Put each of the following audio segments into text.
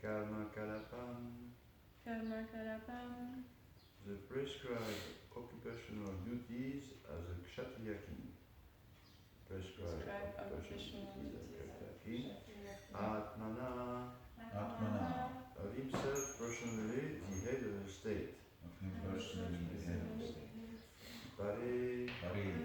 Karma Kalapam. Karma Kalapam. The prescribed occupational duties as a Kshatriya king. Prescribed occupational duties as a Kshatriya king. Atmana. Atmana. Of himself personally, the head of the state. Of him personally, the head of the state. Pare. Pare.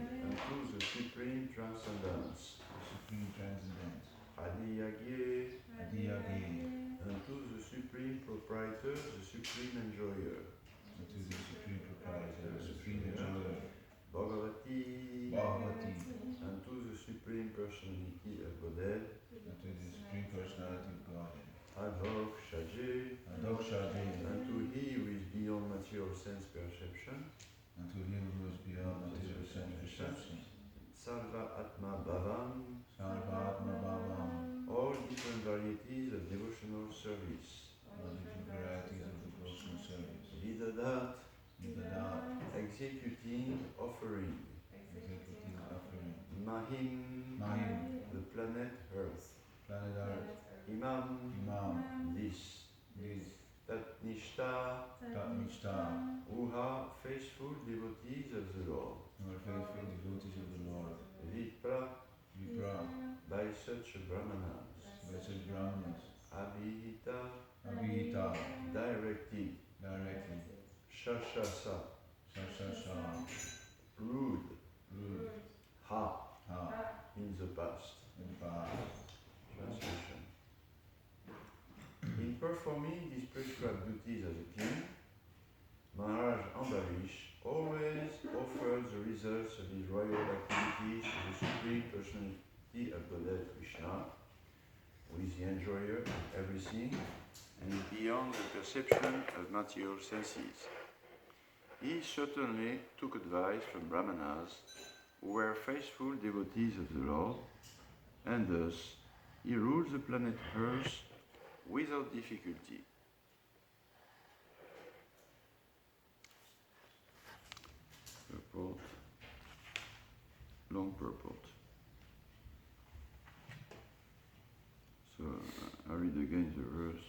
transcendence. the supreme transcendence. Adiyagye, Adiyagye, unto the supreme proprietor, the supreme enjoyer. unto the supreme proprietor, the supreme enjoyer. Bhagavati, Bhagavati, unto the supreme personality of Godhead. unto the supreme personality of Godhead. Adhok Shaje, Adokshaje, unto he who is beyond material sense perception. unto him who is beyond material sense perception. Sarva Atma Bhavam, Sarvatma Bhavam, all different varieties of devotional service. all different varieties of devotional service. Vidadat, Nidadat, executing, offering. executing offering. Mahim, Mahim, the planet Earth. planet Earth. Imam, Imam, this. this. Tatnishta, Tatmishta, Uha, faithful devotees of the Lord. who are faithful devotees of the Lord. Vipra, Vipra, by such brahmanas. blessed Brahmanas. Abhihita, Abhita, directed. directly. Shashasa, Shashasha, rude. rude. Ha, Ha, in the past. in the past. Translation. In performing these prescribed duties as a king, Maharaj Ambarish always offers the results of his royal activities to the Supreme Personality of Godhead Krishna, who is the enjoyer of everything and is beyond the perception of material senses. He certainly took advice from Brahmanas, who were faithful devotees of the Lord, and thus he ruled the planet Earth without difficulty. Purport, long purport. So I read again the verse.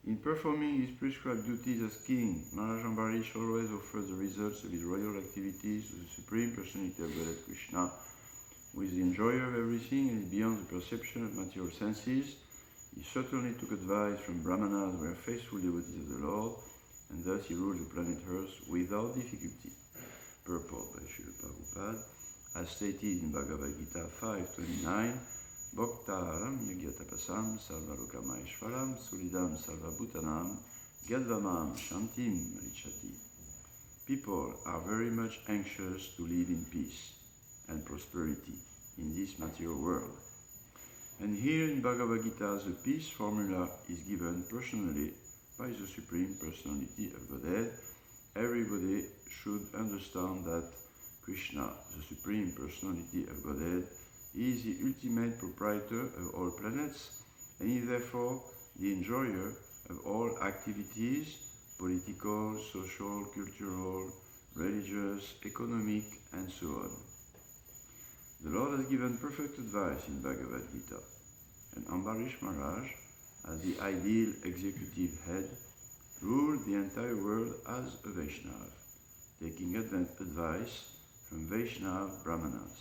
In performing his prescribed duties as king, Maharaj Ambarish always offers the results of his royal activities to the Supreme Personality of Godhead Krishna, who is the enjoyer of everything and is beyond the perception of material senses. He certainly took advice from Brahmanas who were faithful devotees of the Lord, and thus he ruled the planet Earth without difficulty. Purport by Srila Prabhupada, as stated in Bhagavad Gita 5.29, Bhaktaram Yagyatapasam Sarvarokamaishvaram Sulidam Sarvabhutanam Gadvamam Shantim Richati. People are very much anxious to live in peace and prosperity in this material world. And here in Bhagavad Gita, the peace formula is given personally by the Supreme Personality of Godhead. Everybody should understand that Krishna, the Supreme Personality of Godhead, is the ultimate proprietor of all planets and is therefore the enjoyer of all activities, political, social, cultural, religious, economic, and so on. The Lord has given perfect advice in Bhagavad Gita, and Ambarish Maharaj, as the ideal executive head, ruled the entire world as a Vaishnava, taking advice from Vaishnava Brahmanas.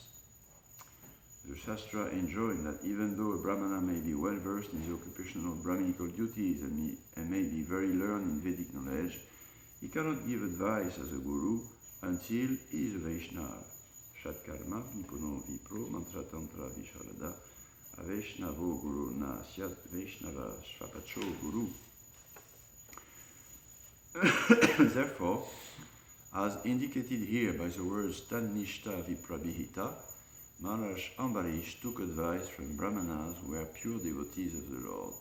The Shastra enjoined that even though a Brahmana may be well versed in the occupational Brahminical duties and may be very learned in Vedic knowledge, he cannot give advice as a guru until he is a Vaishnava. Shatkarma nipuno vipro mantra tantra visharada avaishnavo guru na syat vaishnava svapacho guru. Therefore, as indicated here by the words Tannishta Viprabhihita, Maharaj Ambarish took advice from Brahmanas who were pure devotees of the Lord,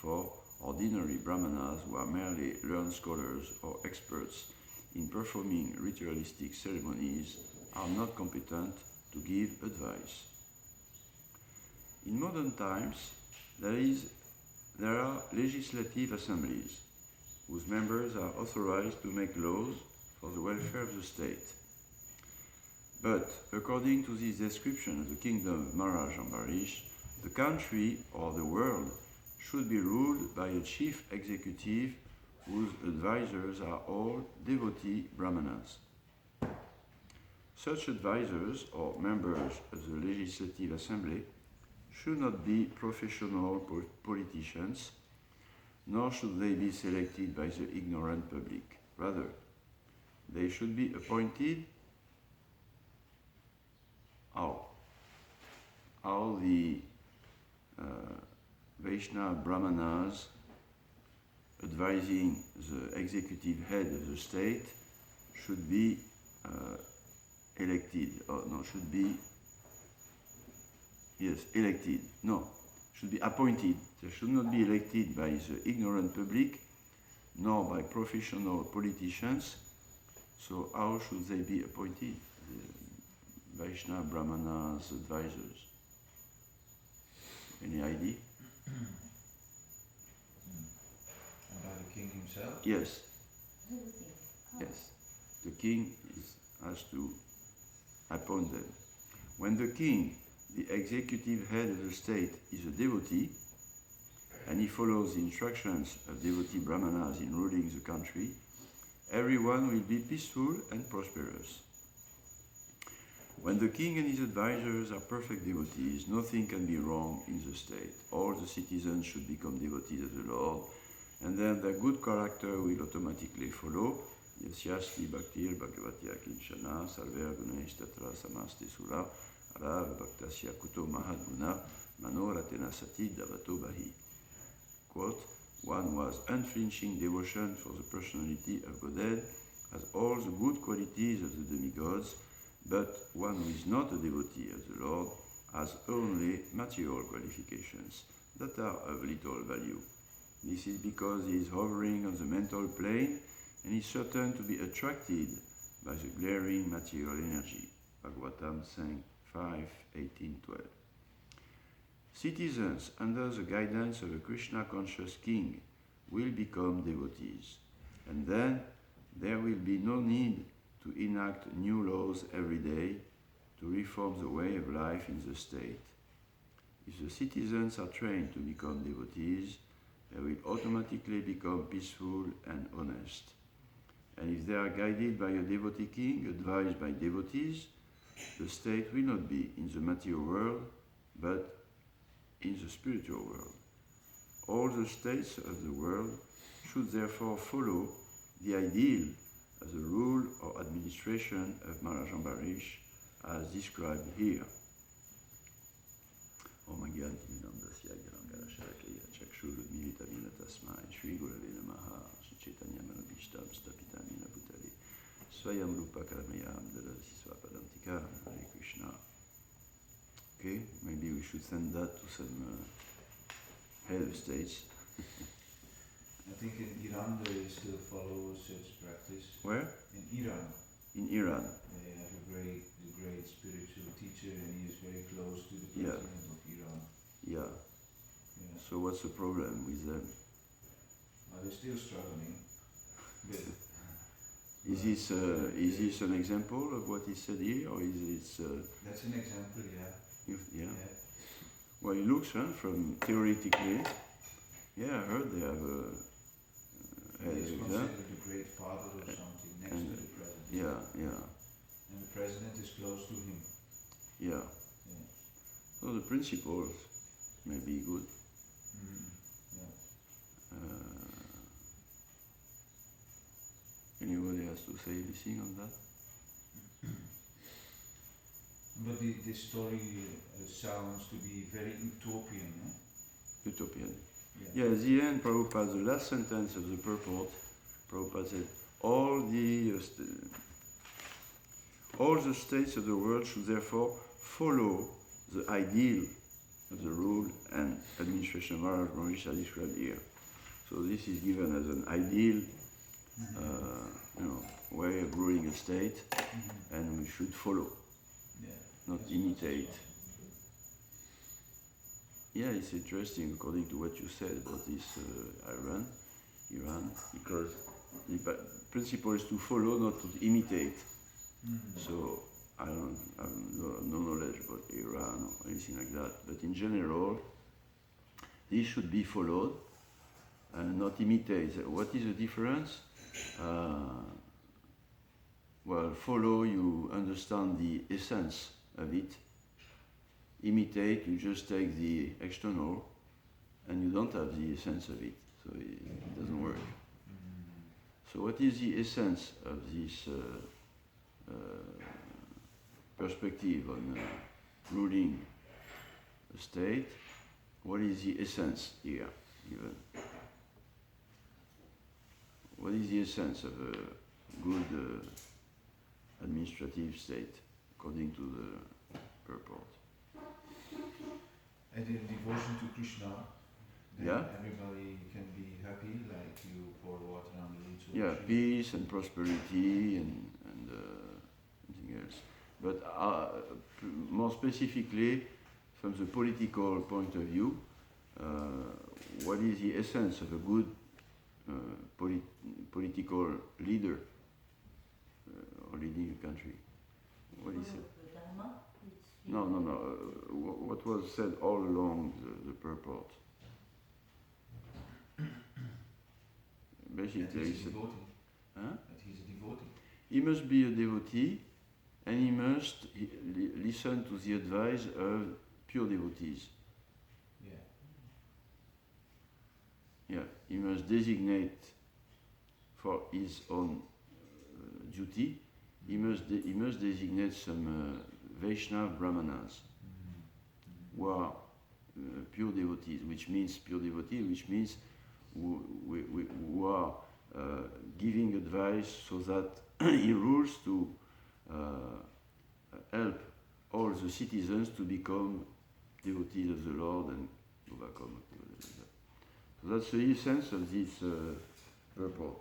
for ordinary Brahmanas who are merely learned scholars or experts in performing ritualistic ceremonies are not competent to give advice. In modern times, there are legislative assemblies whose members are authorized to make laws for the welfare of the state. But according to this description of the kingdom of Maharaj Ambarish, the country or the world should be ruled by a chief executive whose advisors are all devotee Brahmanas. Such advisors or members of the legislative assembly should not be professional politicians, nor should they be selected by the ignorant public. Rather, they should be appointed how the Vaishnava Brahmanas advising the executive head of the state should be elected, or no, should be, yes, elected, no, should be appointed. They should not be elected by the ignorant public, nor by professional politicians. So how should they be appointed? The Vaishnava Brahmanas advisors. Any idea? And by the king himself? Yes. Yes. The king has to appoint them. When the king, the executive head of the state, is a devotee, and he follows the instructions of devotee brahmanas in ruling the country, everyone will be peaceful and prosperous. When the king and his advisors are perfect devotees, nothing can be wrong in the state. All the citizens should become devotees of the Lord, and then their good character will automatically follow. Yasyasti bhaktir bhagavati akinchana sarver gunesh tatra samaste sura arav bhaktasya kuto mahadguna manoratena sati davato bahi. Quote, one was unflinching devotion for the personality of Godhead, has all the good qualities of the demigods, but one who is not a devotee of the Lord has only material qualifications that are of little value. This is because he is hovering on the mental plane and is certain to be attracted by the glaring material energy. Bhagavatam 5:18-12. Citizens under the guidance of a Krishna-conscious king will become devotees, and then there will be no need to enact new laws every day to reform the way of life in the state. If the citizens are trained to become devotees, they will automatically become peaceful and honest. And if they are guided by a devotee king, advised by devotees, the state will not be in the material world, but in the spiritual world. All the states of the world should therefore follow the ideal of the rule or administration of Maharaj Ambarish as described here. Om Agyantinandasya Garangarasharakaya Chakshurudmilitamina Tasmai Shri Gurave Namaha Chaitanya Manabhishtam Stapitamina Bhutale Swayam Rupa Karamayam Dadasi Swapadantika. Hare Krishna. Okay, maybe we should send that to some head of states. I think in Iran they still follow such practice. Where? In Iran. In Iran. They have a great spiritual teacher, and he is very close to the president of Iran. Yeah. Yeah. So what's the problem with them? Well, they're still struggling. But, Is this an example of what he said here, or is it? That's an example, yeah. Yeah. Well, it looks from theoretically. Yeah, I heard they have a. He's considered the great father or something next to the president. Yeah. And the president is close to him. Yeah. So the principles may be good. Yeah. Anybody has to say anything on that? But this story sounds to be very utopian, no? Utopian. Yeah. Yeah, at the end, Prabhupada, the last sentence of the purport, Prabhupada said, all the states of the world should therefore follow the ideal of the rule and administration of Maharaj Maharisha described here. So this is given as an ideal way of ruling a state, and we should follow, not imitate. Yeah, it's interesting according to what you said about this Iran, because the principle is to follow, not to imitate. So I don't have no knowledge about Iran or anything like that, but in general, this should be followed and not imitate. What is the difference? Well, follow, you understand the essence of it. Imitate, you just take the external and you don't have the essence of it, so it doesn't work. So what is the essence of this perspective on ruling a state, what is the essence here, even? What is the essence of a good administrative state, according to the purport? And in devotion to Krishna, then Yeah. everybody can be happy, like you pour water on the roots of Yeah, the tree. peace and prosperity and something else. But more specifically, from the political point of view, what is the essence of a good political leader or leading a country? What is it? The Dharma? No. What was said all along the purport? That Basically, he's it's a devotee. huh? That he's a devotee. He must be a devotee, and he must listen to the advice of pure devotees. Yeah. Yeah, he must designate for his own duty. He must designate some Vaishnava brahmanas who are pure devotees, which means who are giving advice so that he rules to help all the citizens to become devotees of the Lord and overcome. So that's the essence of this purport.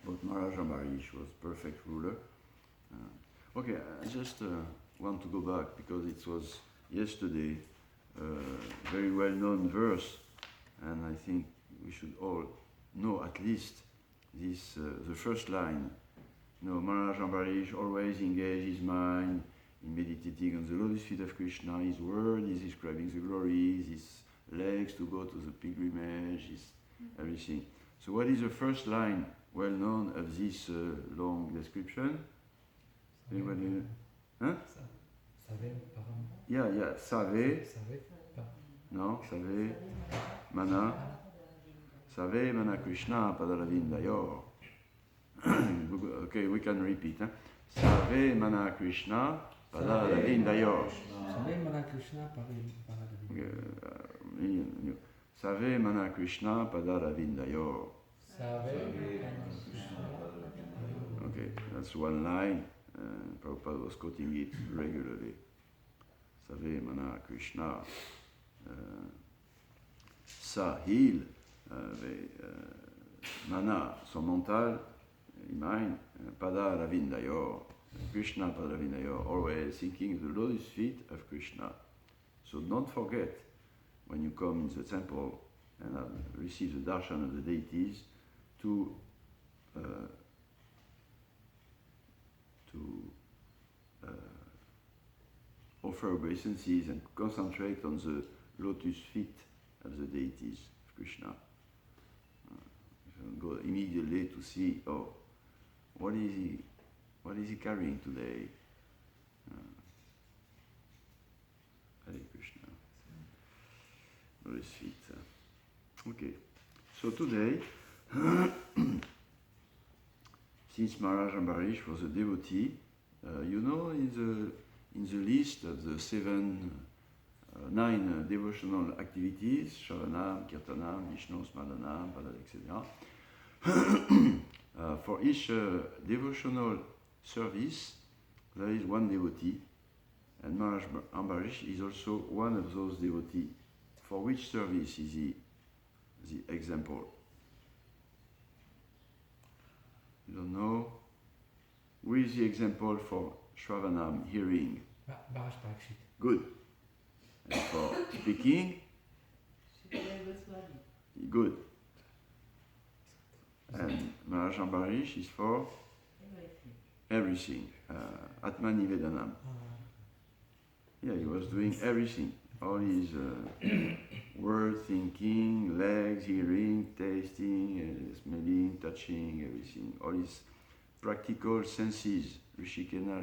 But Maharaj Ambarish was perfect ruler. Okay, I just want to go back because it was yesterday a very well-known verse, and I think we should all know at least this, the first line. You know, Maharaj Ambarish always engaged his mind in meditating on the lotus feet of Krishna. His word is describing the glories, his legs to go to the pilgrimage, his everything. So what is the first line well known of this long description? Anybody? Huh? Yeah, Save. No, Save. Mana. Save Mana Krishna Padalavindayo. Okay, we can repeat. Huh? Save Mana Krishna Padalavindayo. Save Mana Krishna Padalavindayo. Save Mana Krishna Padalavindayo. Okay, that's one line. Prabhupada was quoting it regularly. Save Mana Krishna. Sahil. Mana, son mental, mind, Pada Ravindayo, Krishna Pada Ravindayo, always thinking the lotus feet of Krishna. So don't forget, when you come in the temple and receive the darshan of the deities, to offer obeisances and concentrate on the lotus feet of the deities of Krishna. Go immediately to see, oh, what is he carrying today? Hare Krishna. Lotus feet. Okay. So today, since Maharaj Ambarish was a devotee, you know, in the list of the 9 devotional activities, Shravanam, Kirtanam, Vishnu, Smaranam, etc. For each devotional service, there is one devotee, and Maharaj Ambarish is also one of those devotees. For which service is he the example? You don't know? Who is the example for Shravanam, hearing? Good. And for speaking? Good. And Maharaj Ambarish is for everything. Atman Nivedanam. Yeah, he was doing everything. All his word, thinking, legs, hearing, tasting, smelling, touching, everything. All his practical senses, Rishikena,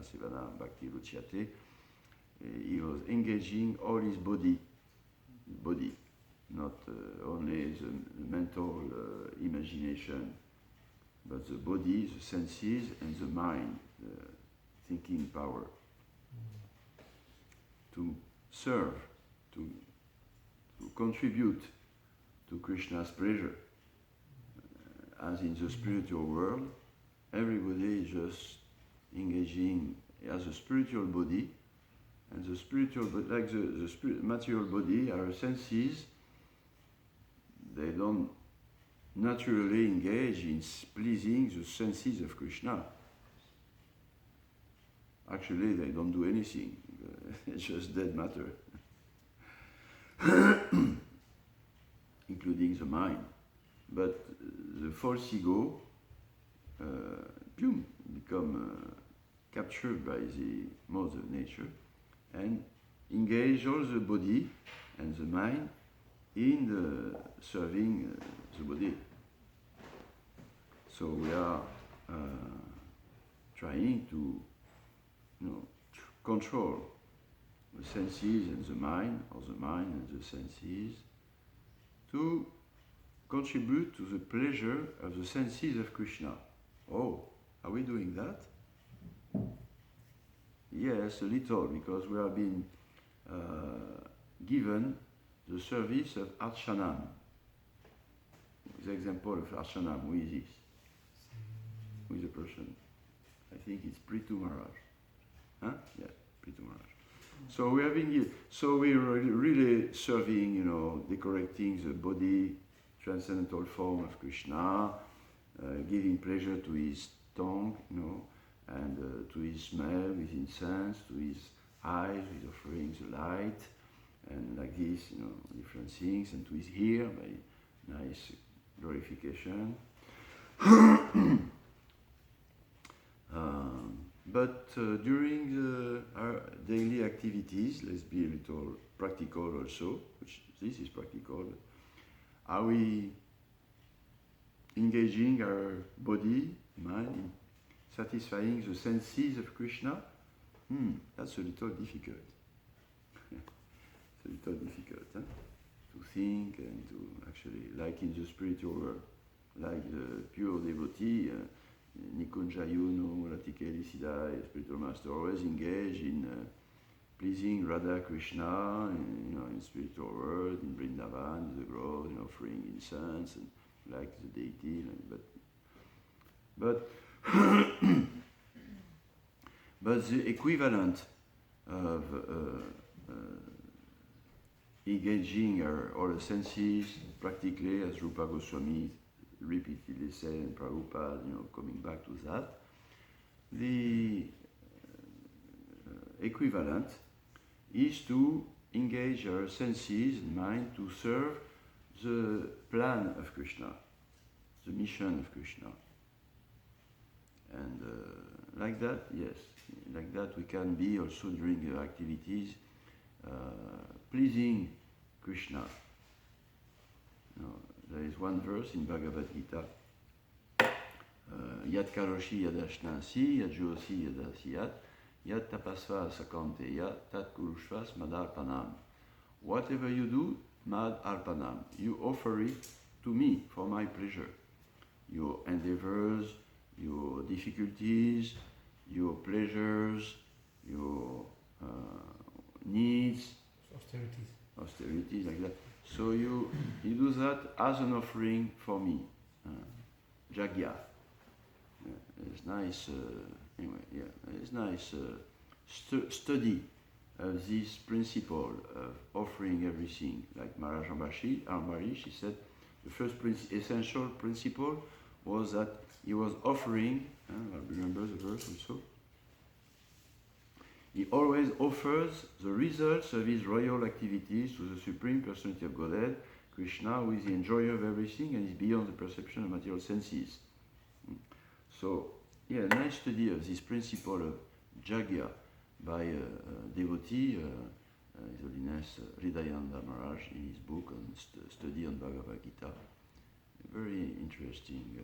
Sevana, Bhakti, Ruchyate. He was engaging all his body, not only the mental imagination, but the body, the senses, and the mind, the thinking power, to serve, to contribute to Krishna's pleasure. As in the spiritual world, everybody is just engaging as a spiritual body, and the spiritual, but like the material body, our senses, they don't naturally engage in pleasing the senses of Krishna. Actually, they don't do anything. It's just dead matter, including the mind. But the false ego become captured by the modes of nature and engage all the body and the mind in the serving the body. So we are trying to, control the senses and the mind, or the mind and the senses, to contribute to the pleasure of the senses of Krishna. Oh, are we doing that? Yes, a little, because we have been given the service of Archanam. The example of Archanam, who is this? Who is the person? I think it's Prithu Maharaj. Huh? Yeah, Prithu Maharaj. So we are being, so we are really serving, decorating the body, transcendental form of Krishna, giving pleasure to his tongue, and to his smell with incense, to his eyes with offering the light, and like this, different things, and to his ear by nice glorification. But during our daily activities, let's be a little practical also, which this is practical. Are we engaging our body, mind, in satisfying the senses of Krishna? That's a little difficult. It's a little difficult to think and to actually, like in the spiritual world, like the pure devotee, Nikunja Yuno, Latikeli Siddhai, spiritual master, always engage in pleasing Radha Krishna, in spiritual world, in Vrindavan, in the grove, offering incense and like the deity, but but the equivalent of engaging all the senses practically, as Rupa Goswami repeatedly said, and Prabhupada, coming back to that, the equivalent is to engage our senses and mind to serve the plan of Krishna, the mission of Krishna. And like that, yes, like that we can be also during the activities pleasing Krishna. There is one verse in Bhagavad Gita, Yat karoshi yadashnasi, yat josi yadasiyat, yat tapasva sakanteya, tat kurushvas madarpanam. Whatever you do, mad arpanam. You offer it to me for my pleasure. Your endeavors, your difficulties, your pleasures, your needs, austerities like that. So you do that as an offering for me, Jagya. It's nice. It's nice study of this principle of offering everything. Like Maharaj Ambarish, she said, the first essential principle was that he was offering. I remember the verse also. He always offers the results of his royal activities to the Supreme Personality of Godhead, Krishna, who is the enjoyer of everything and is beyond the perception of material senses. So, nice study of this principle of Jagya by a devotee, His Holiness Hridayananda Maharaj, in his book on study on Bhagavad Gita. Very interesting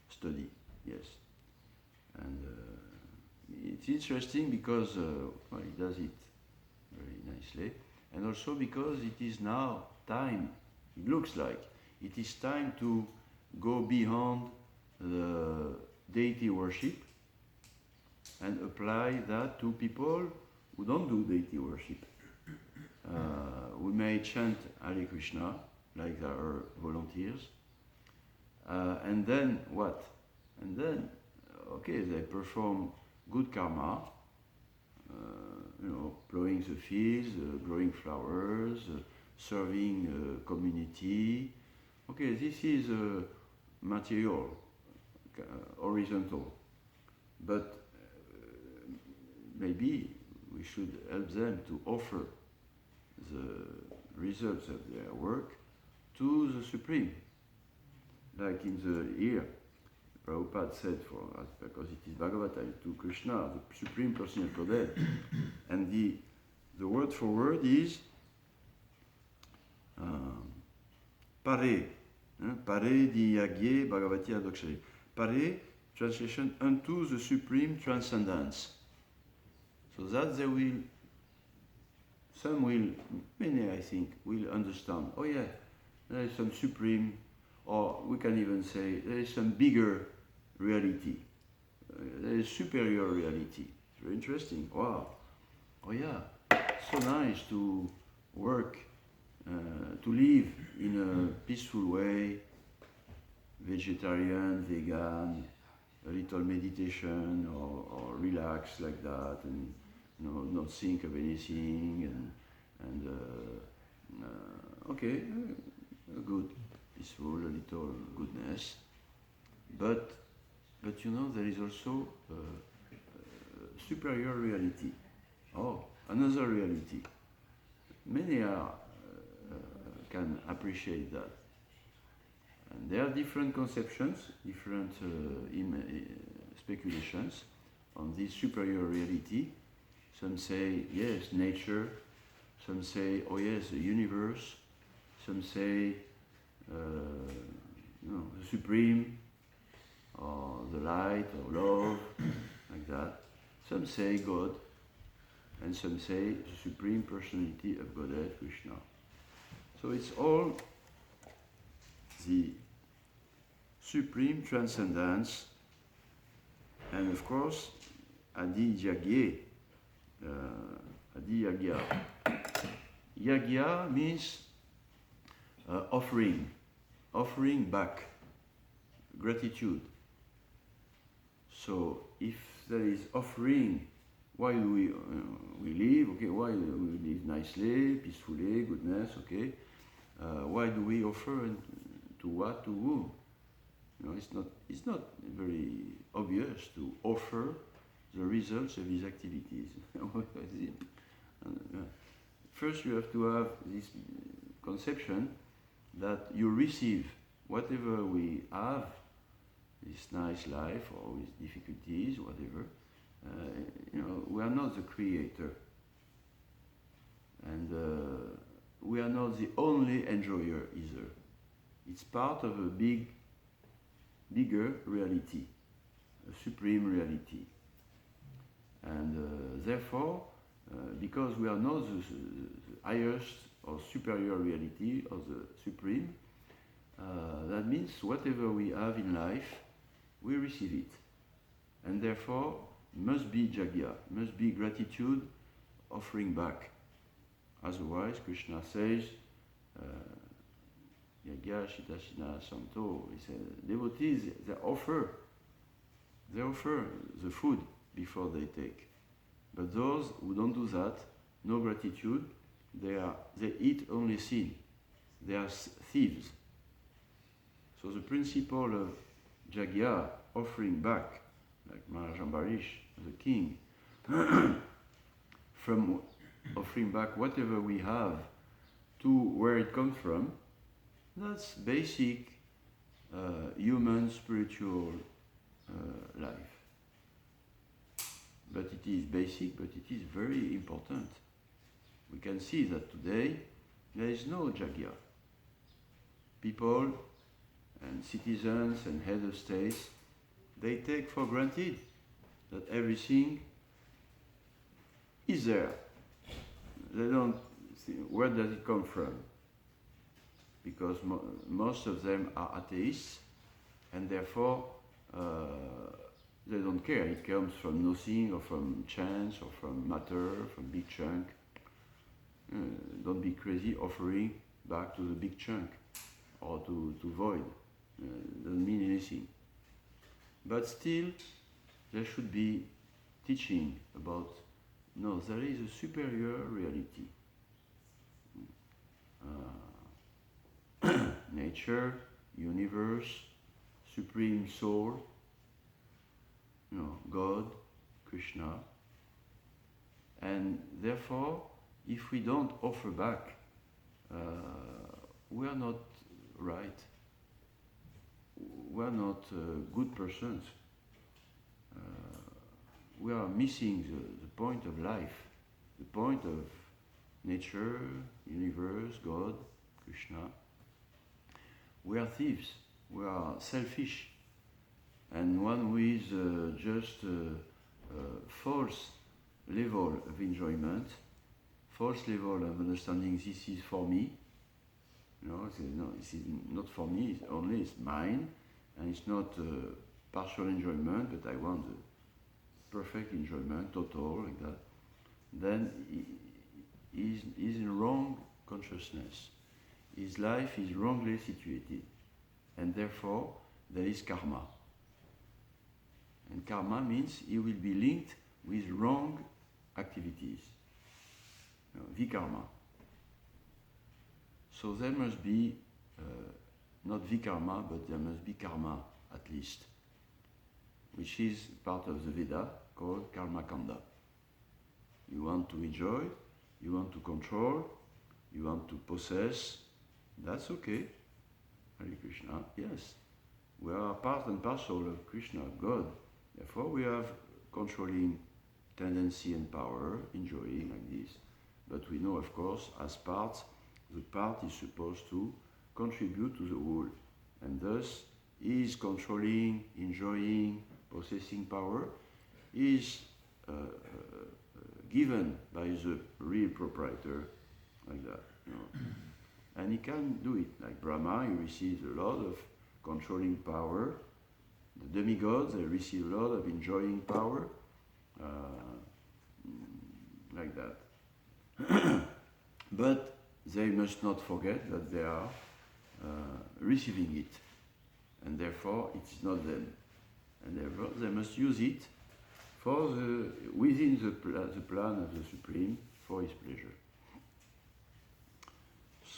study, yes. And it's interesting because he does it very nicely, and also because it is now time, it looks like, it is time to go beyond the deity worship and apply that to people who don't do deity worship. We may chant Hare Krishna, like our volunteers, and then what? And then, okay, they perform good karma, plowing the fields, growing flowers, serving community. Okay, this is material, horizontal, but maybe we should help them to offer the results of their work to the Supreme. Like in the here, Prabhupada said, because it is Bhagavata, to Krishna, the Supreme Personal Godhead, and the word for word is pare, pare di yagye Bhagavati adokshari. Pare, translation, unto the Supreme Transcendence. So that many I think, will understand, oh yeah, there is some supreme, or we can even say there is some bigger reality, there is superior reality. It's very interesting, wow, oh yeah, so nice to work, to live in a peaceful way, vegetarian, vegan, a little meditation, or relax like that, and not think of anything, and okay, good, peaceful, a little goodness, but there is also superior reality. Oh, another reality. Many can appreciate that, and there are different conceptions, different speculations on this superior reality. Some say, yes, nature. Some say, oh yes, the universe. Some say, the Supreme, or the light, or love, like that. Some say God, and some say the Supreme Personality of Godhead, Krishna. So it's all the Supreme Transcendence, and of course, Adi Yagye, Adi Yagya. Yagya means offering back, gratitude. So if there is offering, why do we live? Okay, why do we live nicely, peacefully, goodness? Okay, why do we offer, and to what, to whom? It's not very obvious to offer the results of his activities. First, you have to have this conception that you receive whatever we have, this nice life, or with difficulties, whatever. We are not the creator, and we are not the only enjoyer either. It's part of a bigger reality, a supreme reality. And therefore, because we are not the highest or superior reality of the Supreme, that means whatever we have in life, we receive it. And therefore, must be jagya, must be gratitude, offering back. Otherwise, Krishna says, Yagya Shitashina Santo, he said, devotees, they offer the food before they take. But those who don't do that, no gratitude, they eat only sin. They are thieves. So the principle of Jagya, offering back, like Maharaj Ambarish, the king, from offering back whatever we have to where it comes from, that's basic human spiritual life. But it is basic, but it is very important. We can see that today there is no Jagya. People and citizens and head of states, they take for granted that everything is there. They don't think, where does it come from? Because most of them are atheists, and therefore They don't care. It comes from nothing, or from chance, or from matter, from big chunk. Don't be crazy offering back to the big chunk or to void. Doesn't mean anything. But still, there should be teaching about, no, there is a superior reality. Nature, universe, supreme soul, God, Krishna. And therefore, if we don't offer back, we are not right. We are not good persons. We are missing the point of life, the point of nature, universe, God, Krishna. We are thieves. We are selfish. And one who is just false level of enjoyment, false level of understanding, this is for me. No, this is not for me, it's mine, and it's not partial enjoyment, but I want the perfect enjoyment, total, like that. Then he is in wrong consciousness. His life is wrongly situated, and therefore there is karma. And karma means he will be linked with wrong activities, vikarma. So there must be, not vikarma, but there must be karma at least, which is part of the Veda called karma kanda. You want to enjoy, you want to control, you want to possess, that's okay. Hare Krishna, yes. We are part and parcel of Krishna, God. Therefore we have controlling tendency and power, enjoying like this. But we know, of course, as parts, the part is supposed to contribute to the whole. And thus, is controlling, enjoying, possessing power is given by the real proprietor, like that. And he can do it. Like Brahma, he receives a lot of controlling power. The demigods, they receive a lot of enjoying power, like that. But they must not forget that they are receiving it, and therefore it is not them. And therefore they must use it for within the plan of the Supreme for his pleasure.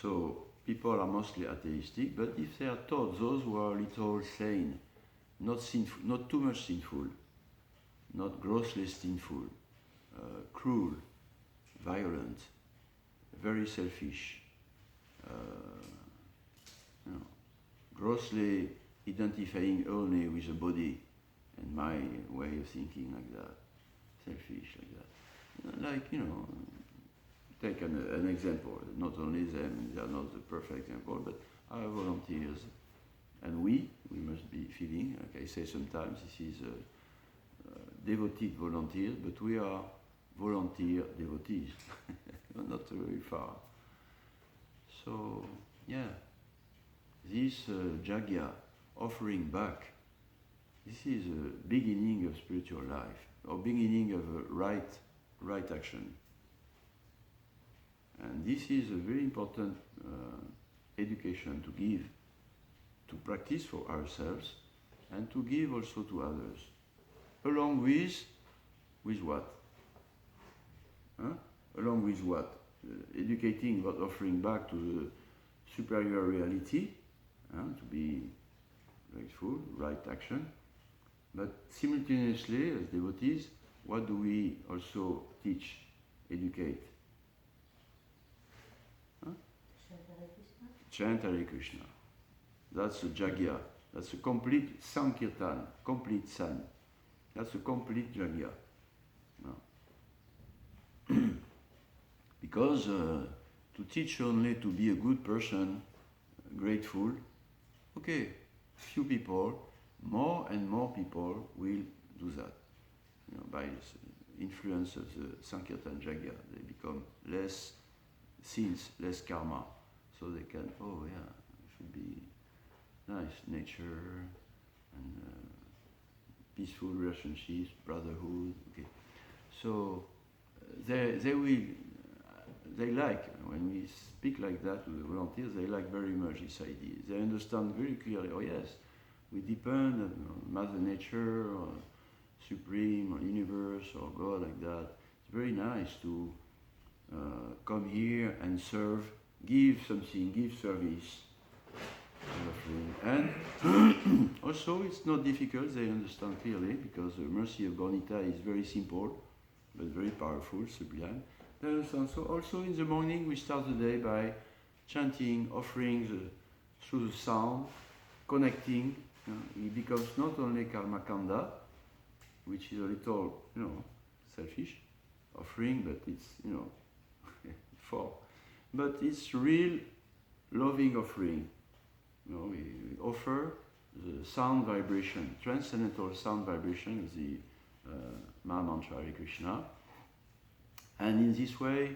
So people are mostly atheistic, but if they are taught, those who are a little sane, not sinful, not too much sinful, not grossly sinful, cruel, violent, very selfish, grossly identifying only with the body and my way of thinking, like that, selfish, like that. Like, take an example. Not only them, they are not the perfect example, but our volunteers. And we must be feeling, like I say sometimes, this is devoted volunteers, but we are volunteer devotees, not very far. So, yeah, this jagya, offering back, this is a beginning of spiritual life, or beginning of right action. And this is a very important education to give, to practice for ourselves, and to give also to others. Along with what? Along with what? Educating about offering back to the superior reality, to be grateful, right action. But simultaneously, as devotees, what do we also teach, educate? Chant Hare Krishna. That's a jagya. That's a complete sankirtan, complete san. That's a complete jagya. No. Because to teach only to be a good person, grateful, okay, few people, more and more people will do that. By the influence of the Sankirtan Jagya, they become less sins, less karma. So they can, it should be nice, nature, and peaceful relationships, brotherhood. Okay, so they like when we speak like that to the volunteers. They like very much this idea. They understand very clearly. Oh yes, we depend on Mother Nature, or Supreme, or Universe, or God like that. It's very nice to come here and serve, give something, give service. And also it's not difficult, they understand clearly, because the mercy of Gornita is very simple, but very powerful, sublime. They understand. So also in the morning we start the day by chanting, offering through the sound, connecting. It becomes not only Karmakanda, which is a little, selfish offering, but it's, but it's real loving offering. We offer the sound vibration, transcendental sound vibration of the Maha Mantra Hare Krishna. And in this way,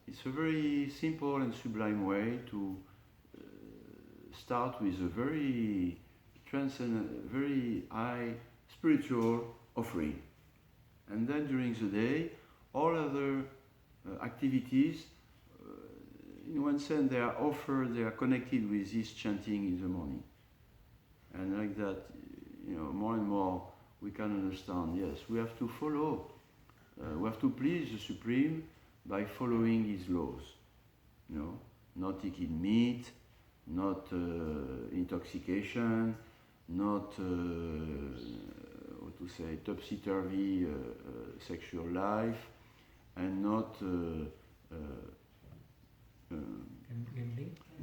it's a very simple and sublime way to start with a very transcendent, very high spiritual offering. And then during the day, all other activities, in one sense, they are offered, they are connected with this chanting in the morning. And like that, more and more we can understand, yes, we have to follow, we have to please the Supreme by following His laws. Not eating meat, not intoxication, not, topsy-turvy sexual life, and not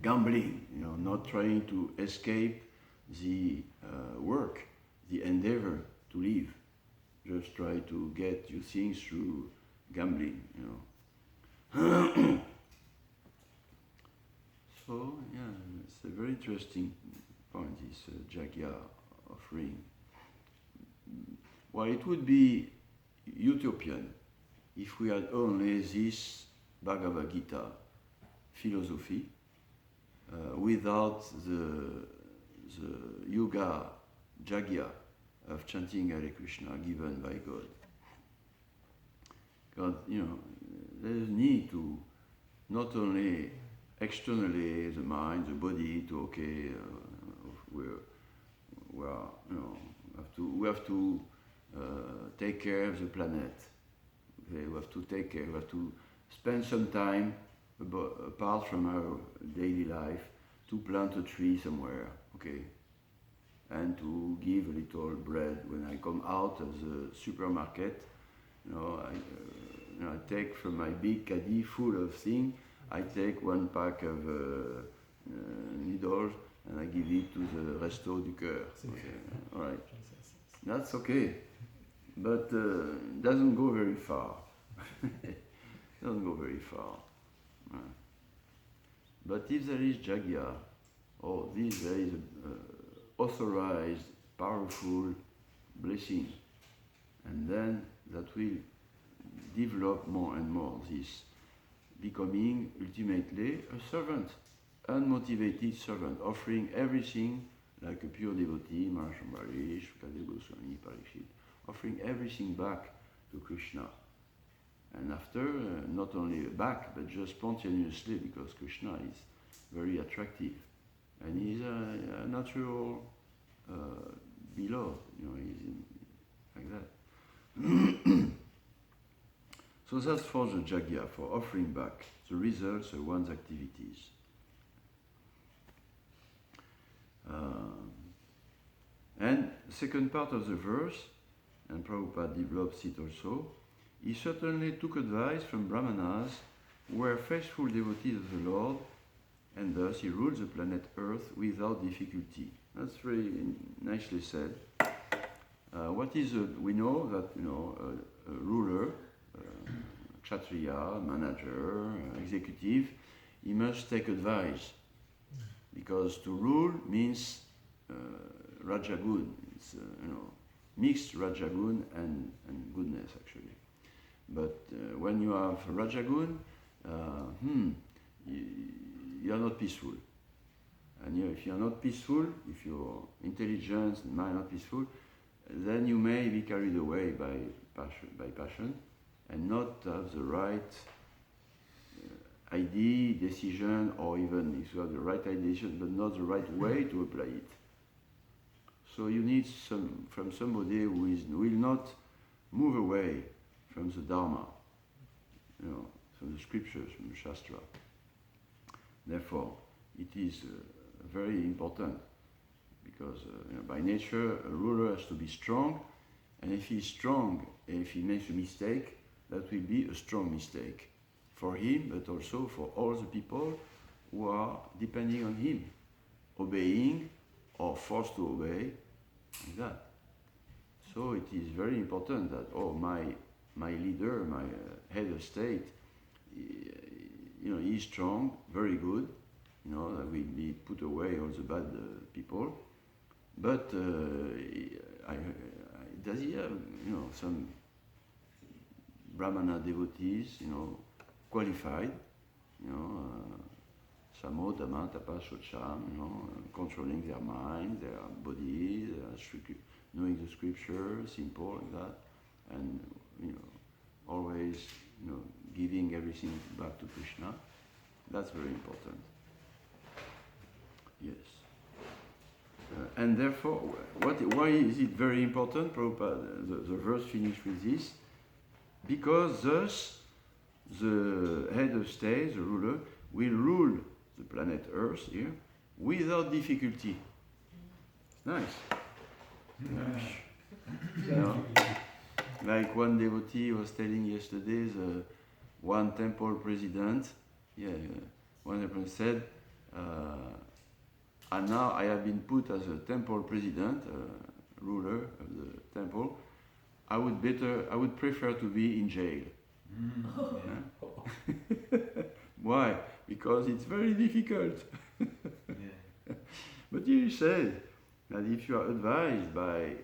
gambling, not trying to escape the work, the endeavor to live. Just try to get your things through gambling, So, it's a very interesting point, this Jagya offering. Well, it would be utopian if we had only this Bhagavad Gita philosophy without the yoga Jagya of chanting Hare Krishna given by God. God, there is need to not only externally the mind, the body, to we have to take care of the planet. Okay, we have to take care. We have to spend some time apart from our daily life to plant a tree somewhere. Okay, and to give a little bread when I come out of the supermarket. I take from my big caddy full of things. I take one pack of needles and I give it to the Resto du Cœur. Okay. All right, that's okay, but doesn't go very far. Doesn't go very far. But if there is Jagya, or there is authorized, powerful blessing, and then that will develop more and more this becoming ultimately a servant, unmotivated servant, offering everything like a pure devotee, Mahashambhari, Shukadeva Goswami, Parikshit, offering everything back to Krishna. And after, not only back, but just spontaneously, because Krishna is very attractive. And he's a natural beloved, he's like that. So that's for the Jagya, for offering back the results of one's activities. And the second part of the verse, and Prabhupada develops it also, he certainly took advice from Brahmanas who were faithful devotees of the Lord, and thus he ruled the planet Earth without difficulty. That's very nicely said. We know that a ruler, Kshatriya, manager, executive, he must take advice, because to rule means Rajagun. It's mixed Rajagun and goodness actually. But when you have Rajagun, you are not peaceful. And if you are not peaceful, if your intelligence and mind are not peaceful, then you may be carried away by passion and not have the right idea, decision, or even if you have the right idea, but not the right way to apply it. So you need from somebody who will not move away from the Dharma, from the scriptures, from the Shastra. Therefore, it is very important because by nature a ruler has to be strong, and if he is strong, if he makes a mistake, that will be a strong mistake for him, but also for all the people who are depending on him, obeying or forced to obey, like that. So it is very important that my leader, my head of state, he is strong, very good, that will be put away all the bad people. But does he have, some Brahmana devotees, qualified, Samo, Dhamma, Tapa, Socham, controlling their mind, their body, knowing the scripture, simple like that, and always giving everything back to Krishna. That's very important. Yes. And therefore, why is it very important? Prabhupada, the verse finished with this. Because thus the head of state, the ruler, will rule the planet Earth here without difficulty. It's nice. Like one devotee was telling yesterday, the one temple president, one temple said, and now I have been put as a temple president, ruler of the temple. I would prefer to be in jail. Why? Because it's very difficult. But he said that if you are advised by,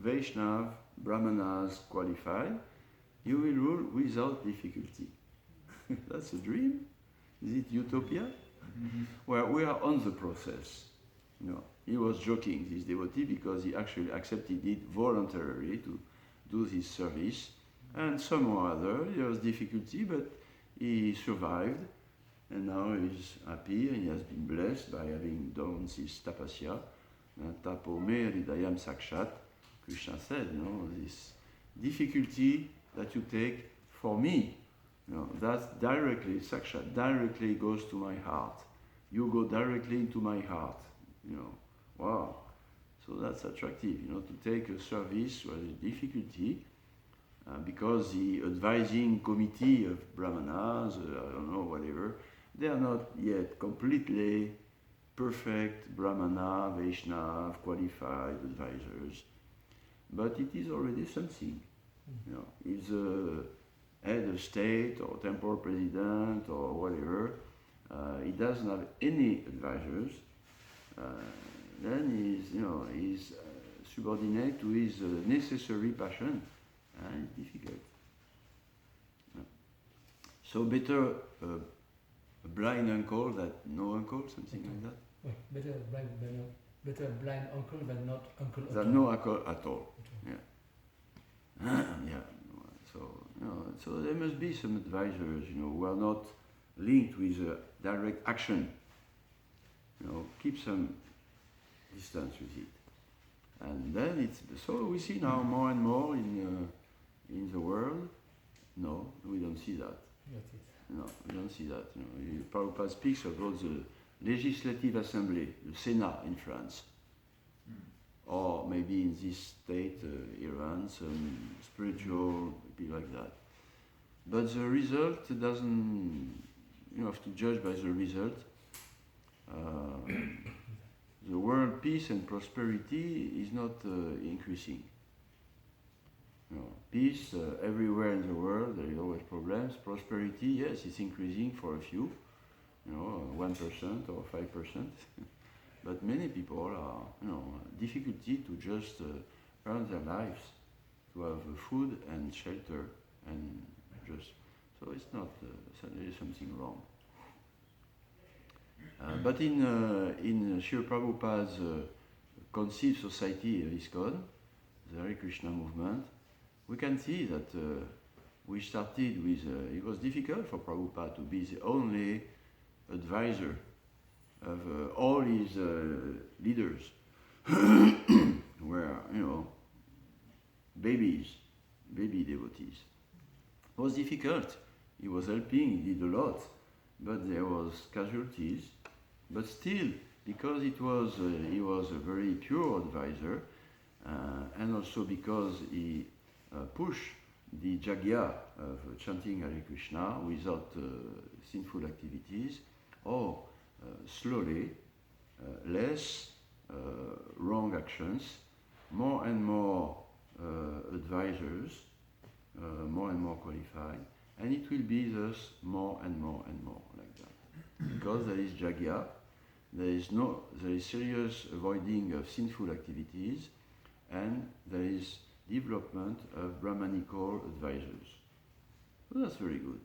Vaishnav, Brahmanas qualified, you will rule without difficulty. That's a dream. Is it utopia? Well, we are on the process. He was joking, this devotee, because he actually accepted it voluntarily to do this service. And somehow or other, there was difficulty, but he survived. And now he is happy, and he has been blessed by having done this tapasya. Tapo me hridayam sakshat. Krishna said, this difficulty that you take for me, that's directly, sakshat, directly goes to my heart. You go directly into my heart, Wow. So that's attractive, to take a service where there's difficulty, because the advising committee of Brahmanas, I don't know, whatever, they are not yet completely perfect Brahmana, Vaishnava, qualified advisors. But it is already something. If the head of state or temple president or whatever, he doesn't have any advisors, then he's subordinate to his necessary passion, and it's difficult. So better a blind uncle than no uncle, something like that. Better blind uncle than not uncle at all. Than no uncle at all. So there must be some advisors, who are not linked with direct action. Keep some distance with it. And then so we see now more and more in the world. No, we don't see that. That's it. No, we don't see that. Prabhupada speaks about the Legislative Assembly, the Senate in France. Or maybe in this state, Iran, some spiritual people like that. But the result doesn't, you have to judge by the result. The world peace and prosperity is not increasing. Peace everywhere in the world, there is always problems. Prosperity, yes, it's increasing for a few, 1% or 5%. But many people are, difficulty to just earn their lives, to have food and shelter, and just, so it's not, there is something wrong. But in Srila Prabhupada's conceived society of ISKCON, the Hare Krishna movement, we can see that we started with, it was difficult for Prabhupada to be the only advisor of all his leaders, were, baby devotees. It was difficult. He was helping, he did a lot, but there was casualties. But still, because he was a very pure advisor, and also because he pushed the jagya of chanting Hare Krishna without sinful activities, or slowly, less wrong actions, more and more advisors, more and more qualified, and it will be thus more and more and more like that. Because there is jagya, there is serious avoiding of sinful activities, and there is development of Brahmanical advisors. So that's very good.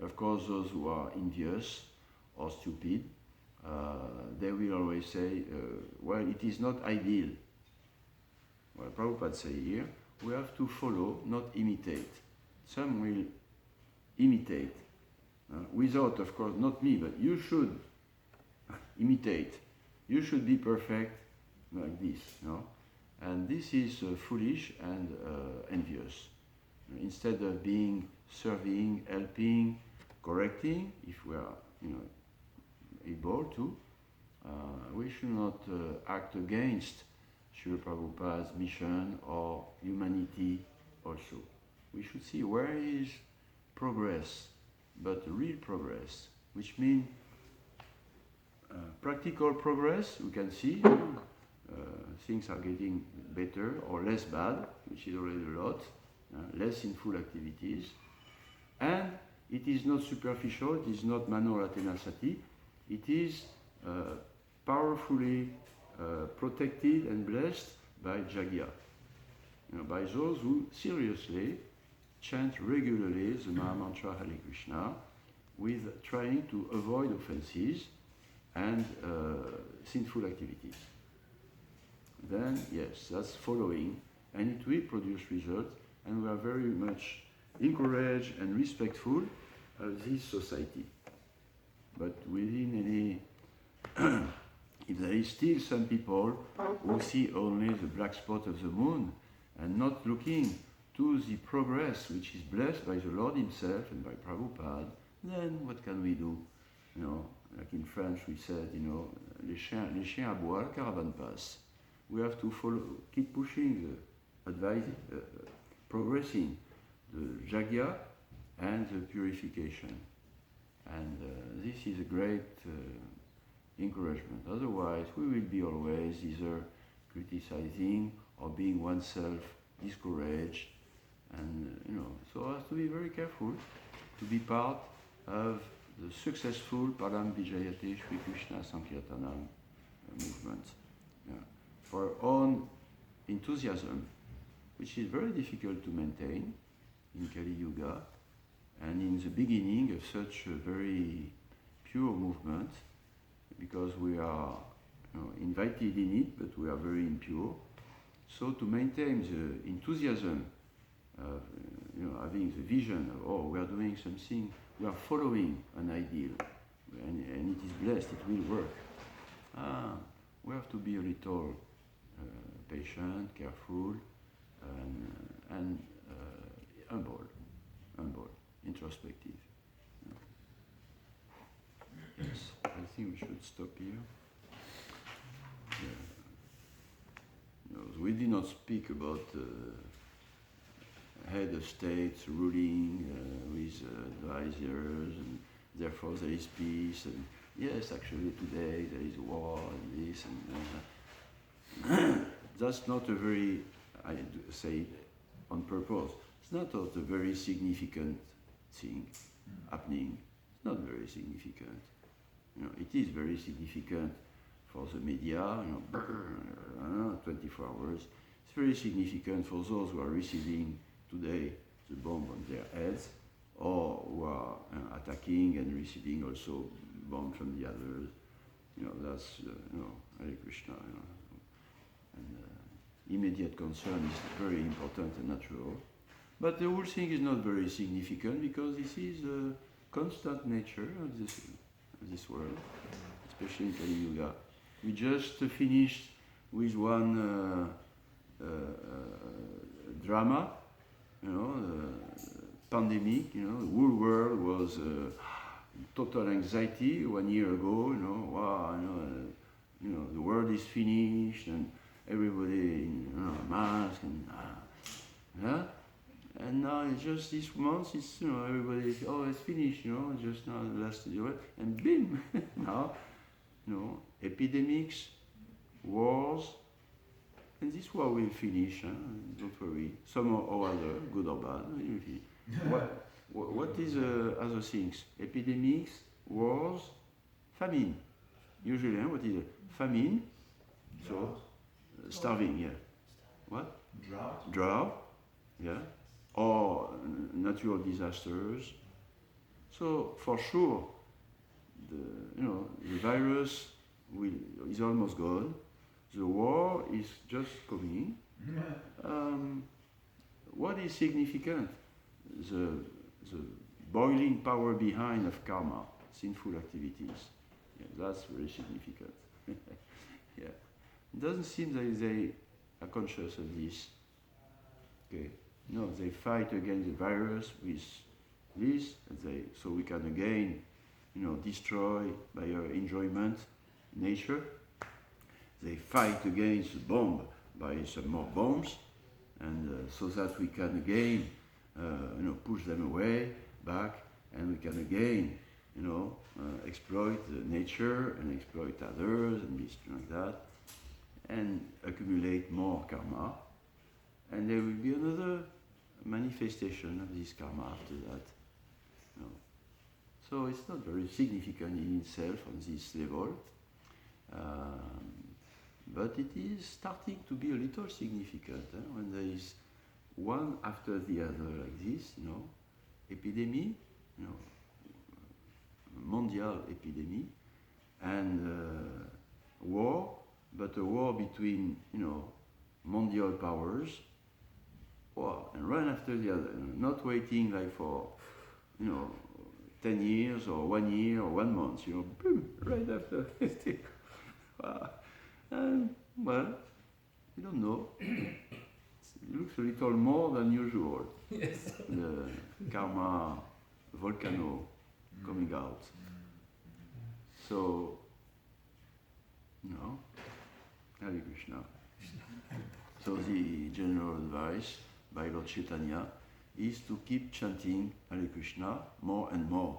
Of course, those who are envious or stupid, they will always say, well, it is not ideal. Well, Prabhupada say here, we have to follow, not imitate. Some will imitate, without, of course, not me, but you should imitate. You should be perfect like this, And this is foolish and envious. Instead of being serving, helping, correcting, if we are, able to, we should not act against Srila Prabhupada's mission or humanity also. We should see where is progress, but real progress, which means practical progress. We can see things are getting better or less bad, which is already a lot, less sinful activities, and it is not superficial, it is not mano ratena sati, it is powerfully protected and blessed by jagya, by those who seriously chant regularly the Mahamantra Hare Krishna, with trying to avoid offenses and sinful activities. Then, yes, that's following, and it will produce results, and we are very much encouraged and respectful of this society. But within any, if there is still some people who see only the black spot of the moon and not looking to the progress which is blessed by the Lord Himself and by Prabhupada, then what can we do? Like in French we said, les chiens aboient, la caravane passe. We have to follow, keep pushing the advice, progressing the jagya and the purification. And this is a great encouragement. Otherwise, we will be always either criticizing or being oneself discouraged. And, so as to be very careful to be part of the successful Param Vijayate Shri Krishna Sankirtanam movement. For our own enthusiasm, which is very difficult to maintain in Kali Yuga, and in the beginning of such a very pure movement, because we are invited in it, but we are very impure. So to maintain the enthusiasm of having the vision of, we are doing something, we are following an ideal, and it is blessed, it will work. We have to be a little patient, careful, and humble, introspective. Yes, I think we should stop here. We did not speak about head of states ruling with advisors, and therefore there is peace. And yes, actually today there is war and this and that's not a very, I say it on purpose, it's not a very significant thing happening. It's not very significant. It is very significant for the media, 24 hours. It's very significant for those who are receiving today the bomb on their heads, or who are attacking and receiving also bombs from the others. That's, Hare Krishna. and immediate concern is very important and natural. But the whole thing is not very significant because this is a constant nature of this world, especially in Kali Yuga. We just finished with one drama, pandemic. The whole world was total anxiety 1 year ago. Wow, the world is finished and everybody in mask and yeah. And now it's just this month, it's everybody it's finished, just now the last year, and bim, now, epidemics, wars, and this war will finish. Don't worry. Some or other, good or bad. What is other things? Epidemics, wars, famine. Usually, what is it? Famine? So, starving. Yeah. What? Drought. Yeah. Or natural disasters. So for sure, the virus is almost gone. The war is just coming. What is significant? The boiling power behind of karma, sinful activities. Yeah, that's very significant. Yeah, it doesn't seem that they are conscious of this. Okay. No, they fight against the virus with this, so we can again, destroy by our enjoyment nature. They fight against the bomb by some more bombs, and so that we can again, push them away back, and we can again, exploit the nature and exploit others and be like that, and accumulate more karma, and there will be another manifestation of this karma after that. So it's not very significant in itself on this level, but it is starting to be a little significant when there is one after the other like this, epidemic, mondial epidemic, and war, but a war between, mondial powers. Wow, and right after the other, not waiting like for, 10 years or 1 year or 1 month, boom, right after. Wow. Well, you don't know. It looks a little more than usual. Yes. The karma volcano coming out. So, Hare Krishna. So the general advice by Lord Chaitanya is to keep chanting Hare Krishna more and more.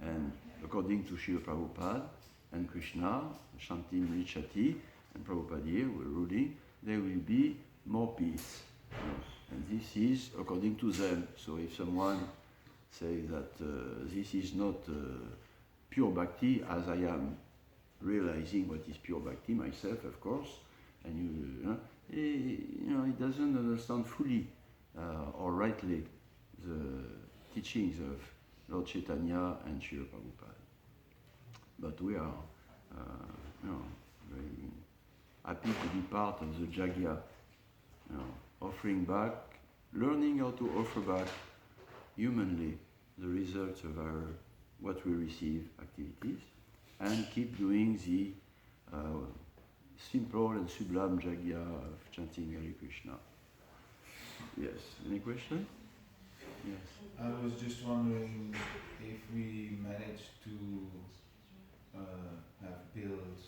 And according to Srila Prabhupada and Krishna, chanting Richati, and Prabhupada here, we're ruling, there will be more peace. And this is according to them. So if someone says that this is not pure bhakti, as I am realizing what is pure bhakti myself, of course, and he doesn't understand fully or rightly the teachings of Lord Chaitanya and Srila Prabhupada. But we are, very happy to be part of the Jagya, offering back, learning how to offer back humanly the results of our what we receive activities, and keep doing the simple and sublime Jagya of chanting Hare Krishna. Yes, any question? Yes. I was just wondering if we managed to have built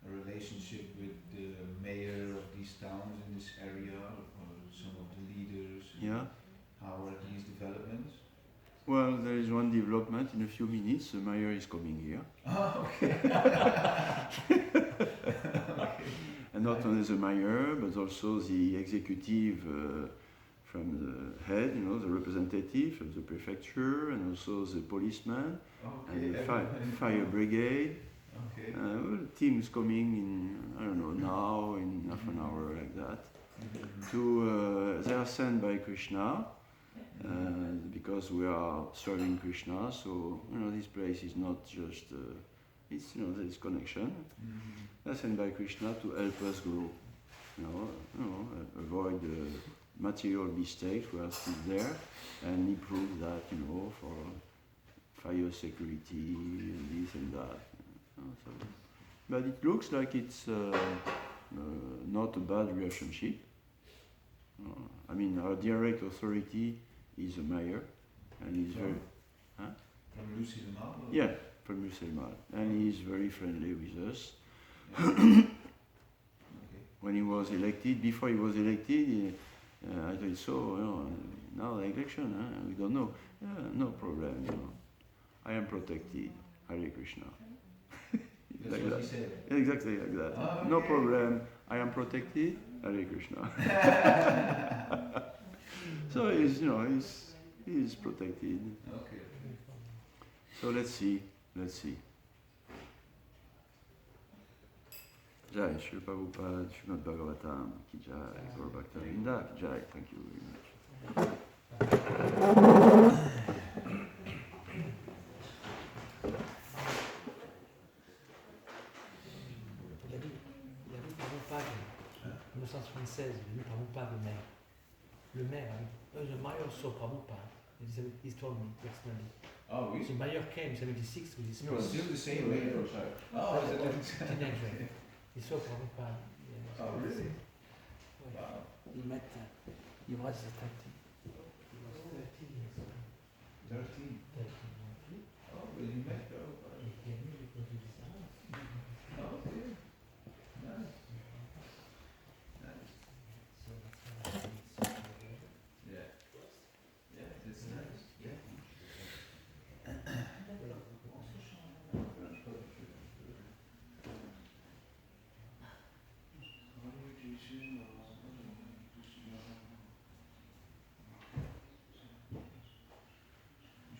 a relationship with the mayor of these towns in this area, or some of the leaders. Yeah. How are these developments? Well, there is one development in a few minutes. The mayor is coming here. Oh, okay. Okay. And not only the mayor, but also the executive from the head, the representative of the prefecture, and also the policeman, Okay. and the fire brigade. Okay. Well, the team is coming in, I don't know, now, in half an hour, like that. They are sent by Krishna, because we are serving Krishna, so, this place is not just, there is connection. They are sent by Krishna to help us grow, avoid material mistakes were still there, and improve that, for fire security and this and that. But it looks like it's not a bad relationship. Our direct authority is a mayor, and he's very... From Lucy de Mal? Yeah, from Lucemal, and he's very friendly with us. Yeah. Okay. When he was elected, before he was elected, I told so, now the election, we don't know. No problem, I am protected. Hare Krishna. That's Like what that. he said. Exactly like that. Oh, No okay. problem, I am protected. Hare Krishna. So he's protected. Okay. So let's see. Jai, Srila Prabhupada, Srimad Bhagavatam, Ki Jai, Gaur Bhakta-vrinda, Ki Jai. Thank you very much. Il a dit Prabhupada, 1976, il a dit Prabhupada, le maire, the mayor saw Prabhupada. He told me personally. Oh, really? So mayor came in 76 with his It was still the same way. Oh, is it? teenager. He saw Prabhupada. Yeah, Oh, really? Ouais. Wow. He met, he was 13. He was 13 years old. 13. 13. Oh, well, you met Prabhupada. He came here because of his house. Oh, okay. Nice. Nice. So that's why it's Yeah. Yeah, that's nice. Yeah.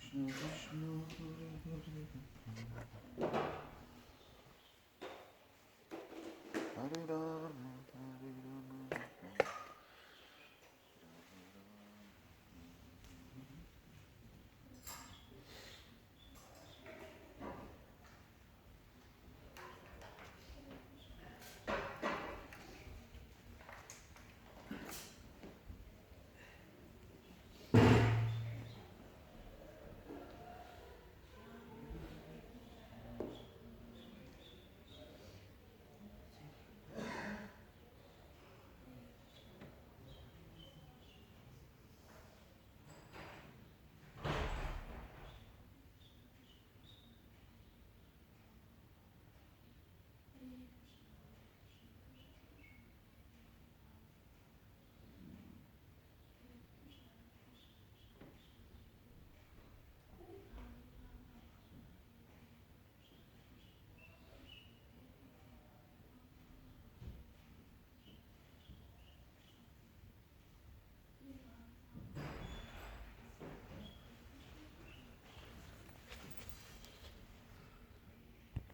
Krishna Krishna Hare Hare